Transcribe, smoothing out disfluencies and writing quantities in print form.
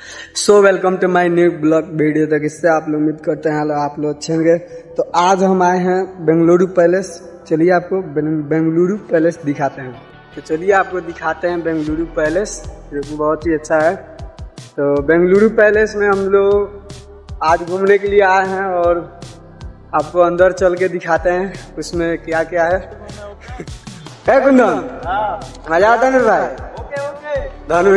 So welcome to my new blog video. तक इससे आप लोग उम्मीद करते हैं आप लोग अच्छे होंगे। तो आज हम आए हैं बेंगलुरु पैलेस। चलिए आपको बेंगलुरु पैलेस दिखाते हैं। तो चलिए आपको दिखाते हैं बेंगलुरु पैलेस, जो कि बहुत ही अच्छा है। तो बेंगलुरु पैलेस में हम लोग आज घूमने के लिए आए हैं और आपको अंदर चल के दिखाते हैं उसमें क्या क्या है। कुंदन मजा आता है भाई? धनु